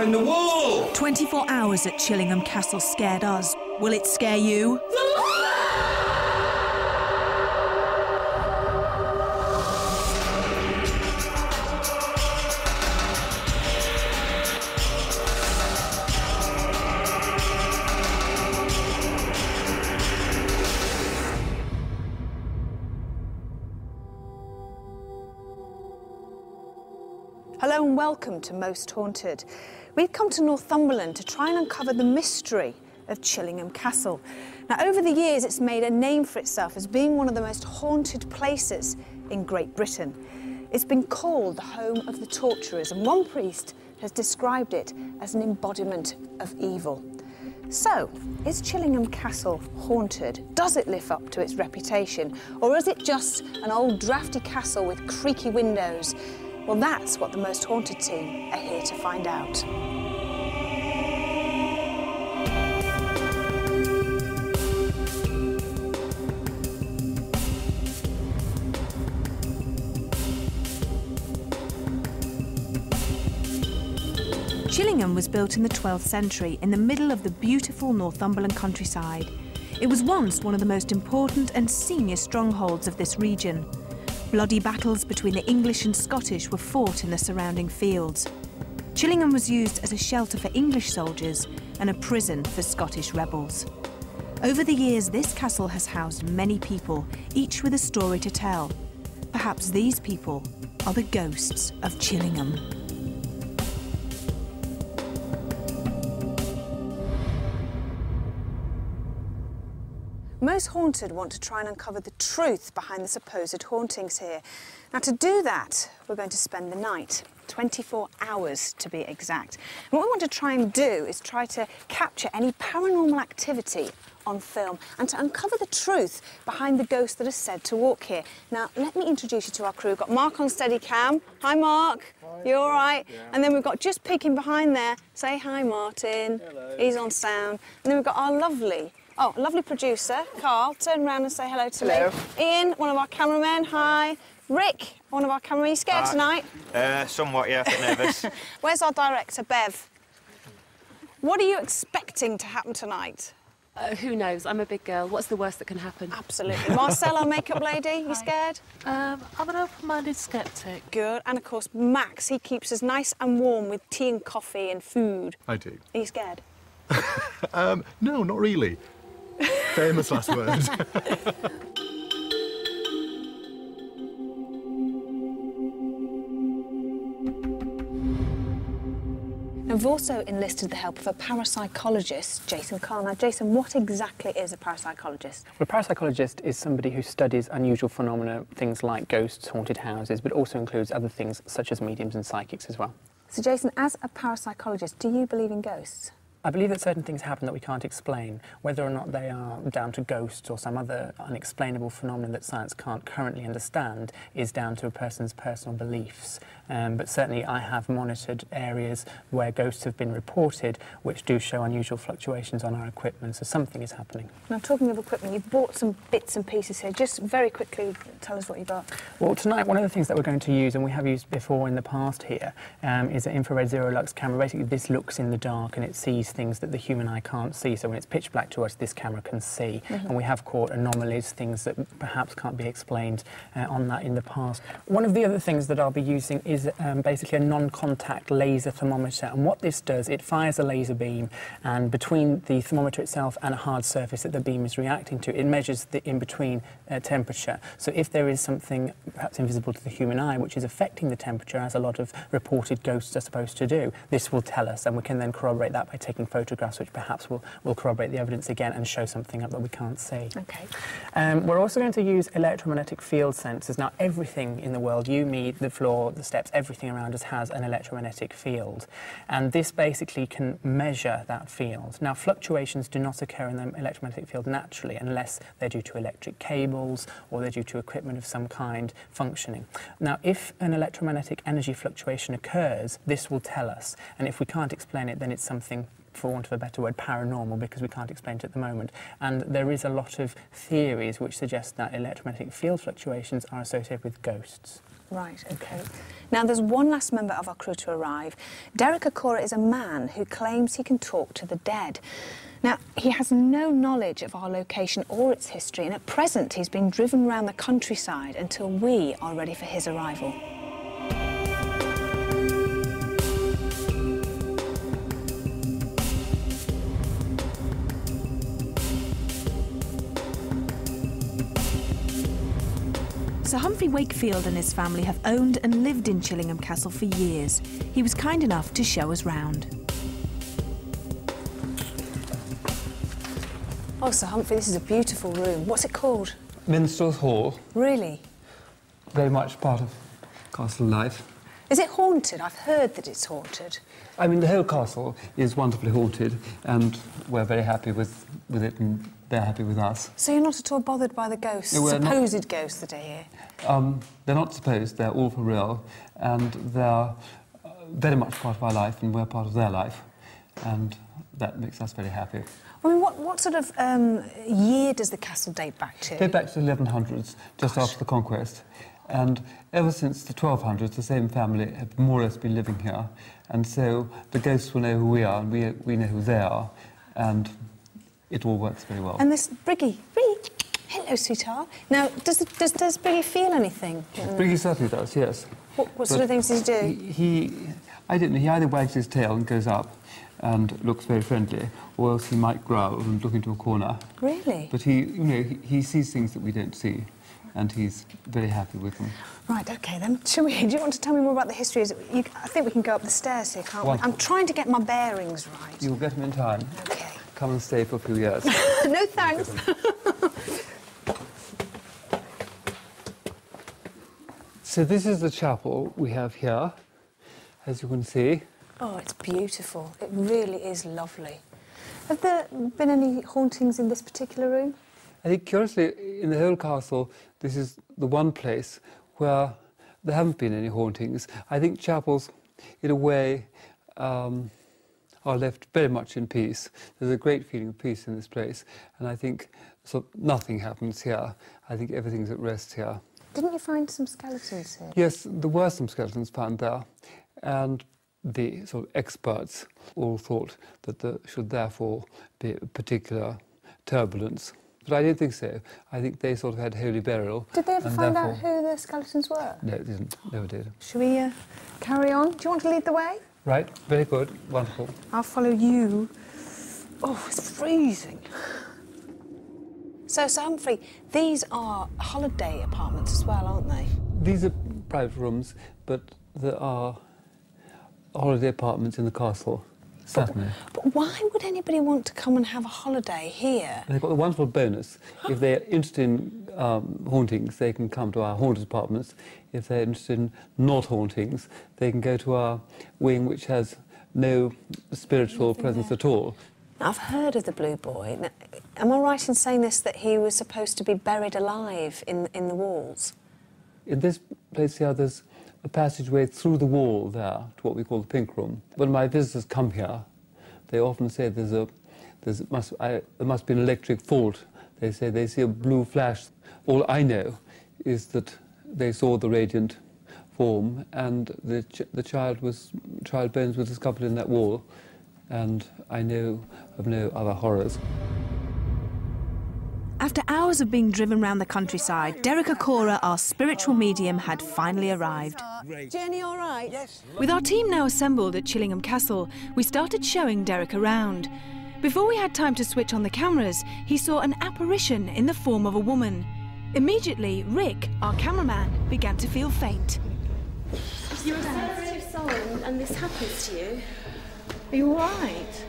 Behind the wall! 24 hours at Chillingham Castle scared us. Will it scare you? Hello and welcome to Most Haunted. We've come to Northumberland to try and uncover the mystery of Chillingham Castle. Now, over the years, it's made a name for itself as being one of the most haunted places in Great Britain. It's been called the home of the torturers, and one priest has described it as an embodiment of evil. So, is Chillingham Castle haunted? Does it live up to its reputation? Or is it just an old drafty castle with creaky windows? Well, that's what the Most Haunted team are here to find out. Chillingham was built in the 12th century in the middle of the beautiful Northumberland countryside. It was once one of the most important and senior strongholds of this region. Bloody battles between the English and Scottish were fought in the surrounding fields. Chillingham was used as a shelter for English soldiers and a prison for Scottish rebels. Over the years, this castle has housed many people, each with a story to tell. Perhaps these people are the ghosts of Chillingham. Most Haunted want to try and uncover the truth behind the supposed hauntings here. Now, to do that, we're going to spend the night, 24 hours to be exact. And what we want to try and do is try to capture any paranormal activity on film and to uncover the truth behind the ghosts that are said to walk here. Now, let me introduce you to our crew. We've got Mark on Steadicam. Hi, Mark. Hi. You all right? Yeah. And then we've got, just peeking behind there, say hi, Martin. Hello. He's on sound. And then we've got our lovely producer, Carl. Turn around and say hello to me. Ian, one of our cameramen, hi. Rick, one of our cameramen. Are you scared tonight? Somewhat, yeah, a bit nervous. Where's our director, Bev? What are you expecting to happen tonight? Who knows? I'm a big girl. What's the worst that can happen? Absolutely. Marcel, our makeup lady, you scared? I'm an open-minded sceptic. Good. And, of course, Max, he keeps us nice and warm with tea and coffee and food. I do. Are you scared? No, not really. Famous last word. We've also enlisted the help of a parapsychologist, Jason Carl. Now, Jason, what exactly is a parapsychologist? Well, a parapsychologist is somebody who studies unusual phenomena, things like ghosts, haunted houses, but also includes other things such as mediums and psychics as well. So, Jason, as a parapsychologist, do you believe in ghosts? I believe that certain things happen that we can't explain. Whether or not they are down to ghosts or some other unexplainable phenomenon that science can't currently understand is down to a person's personal beliefs. But certainly I have monitored areas where ghosts have been reported which do show unusual fluctuations on our equipment, so something is happening. Now, talking of equipment, you've bought some bits and pieces here. Just very quickly, tell us what you got. Well, tonight one of the things that we're going to use, and we have used before in the past here, is an infrared zero-lux camera. Basically, this looks in the dark and it sees things that the human eye can't see. So when it's pitch black to us, this camera can see. And we have caught anomalies, things that perhaps can't be explained on that in the past. One of the other things that I'll be using is basically a non-contact laser thermometer. And what this does, it fires a laser beam, and between the thermometer itself and a hard surface that the beam is reacting to, it measures the in-between temperature. So if there is something perhaps invisible to the human eye which is affecting the temperature, as a lot of reported ghosts are supposed to do, this will tell us, and we can then corroborate that by taking photographs which perhaps will corroborate the evidence again and show something up that we can't see. Okay. We're also going to use electromagnetic field sensors. Now, everything in the world, you, me, the floor, the steps, everything around us has an electromagnetic field, and this basically can measure that field. Now, fluctuations do not occur in the electromagnetic field naturally unless they're due to electric cables or they're due to equipment of some kind functioning. Now, if an electromagnetic energy fluctuation occurs, this will tell us, and if we can't explain it, then it's something, for want of a better word, paranormal, because we can't explain it at the moment. And there is a lot of theories which suggest that electromagnetic field fluctuations are associated with ghosts. Right, OK. Now, there's one last member of our crew to arrive. Derek Okora is a man who claims he can talk to the dead. Now, he has no knowledge of our location or its history, and at present he's being driven around the countryside until we are ready for his arrival. Sir Humphrey Wakefield and his family have owned and lived in Chillingham Castle for years. He was kind enough to show us round. Oh, Sir Humphrey, this is a beautiful room. What's it called? Minstrel's Hall, Really? very much part of castle life. Is it haunted? I've heard that it's haunted. I mean, the whole castle is wonderfully haunted, and we're very happy with it, and they're happy with us. So you're not at all bothered by the ghosts, No, we're not. supposed ghosts that are here? They're not supposed, they're all for real, and they're very much part of our life, and we're part of their life, and that makes us very happy. I mean, what sort of year does the castle date back to? Go back to the 1100s, just after the conquest. And ever since the 1200s, the same family have more or less been living here. And so the ghosts will know who we are, and we know who they are, and it all works very well. And this Briggy, hello, sweetheart. Now, does Briggy feel anything? Briggy certainly does, yes. What sort of things does he do? I don't know, he either wags his tail and goes up and looks very friendly, or else he might growl and look into a corner. Really? But he sees things that we don't see, and he's very happy with them. Right, OK then. Do you want to tell me more about the history? I think we can go up the stairs here, can't we? Wonderful. I'm trying to get my bearings right. You'll get him in time. OK. Come and stay for a few years. No thanks. So this is the chapel we have here, as you can see. Oh, it's beautiful. It really is lovely. Have there been any hauntings in this particular room? I think, curiously, in the whole castle, this is the one place where there haven't been any hauntings. I think chapels, in a way, are left very much in peace. There's a great feeling of peace in this place, and I think nothing happens here. I think everything's at rest here. Didn't you find some skeletons here? Yes, there were some skeletons found there, and the sort of experts all thought that there should therefore be a particular turbulence. But I didn't think so. I think they sort of had holy burial. Did they ever find out who the skeletons were? No, they didn't. Never did. Shall we carry on? Do you want to lead the way? Right, very good, wonderful. I'll follow you. Oh, it's freezing. So, Sir Humphrey, these are holiday apartments as well, aren't they? These are private rooms, but there are holiday apartments in the castle, certainly. But why would anybody want to come and have a holiday here? They've got the wonderful bonus. If they're interested in hauntings, they can come to our haunted apartments. If they're interested in not hauntings, they can go to our wing, which has no spiritual presence at all. Now, I've heard of the Blue Boy. Now, am I right in saying this, that he was supposed to be buried alive in the walls? In this place here, there's a passageway through the wall there to what we call the Pink Room. When my visitors come here, they often say there must be an electric fault. They say they see a blue flash. All I know is that they saw the radiant form, and the child bones were discovered in that wall, and I know of no other horrors. After hours of being driven round the countryside, Derek Okora, our spiritual medium, had finally arrived. Jenny, all right? Yes. With our team now assembled at Chillingham Castle, we started showing Derek around. Before we had time to switch on the cameras, he saw an apparition in the form of a woman. Immediately, Rick, our cameraman, began to feel faint. You're a sensitive soul and this happens to you. Are you all right?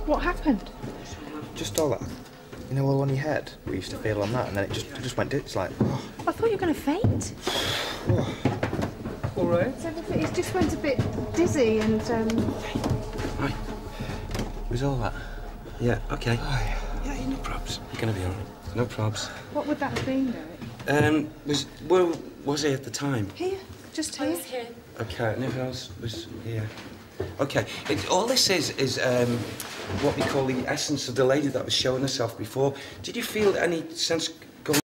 What happened? Just all that, all on your head. We used to feel on that, and then it just went. It's like, oh. I thought you were going to faint. All right. So he just went a bit dizzy and. Right. Was all that? Yeah. Okay. Oh, yeah. No probs. You're gonna be all right. No probs. What would that have been, Derek? Where was he at the time? Here, just here. I was here. Okay. And everyone else was here. Okay. All this is what we call the essence of the lady that was showing herself before. Did you feel any sense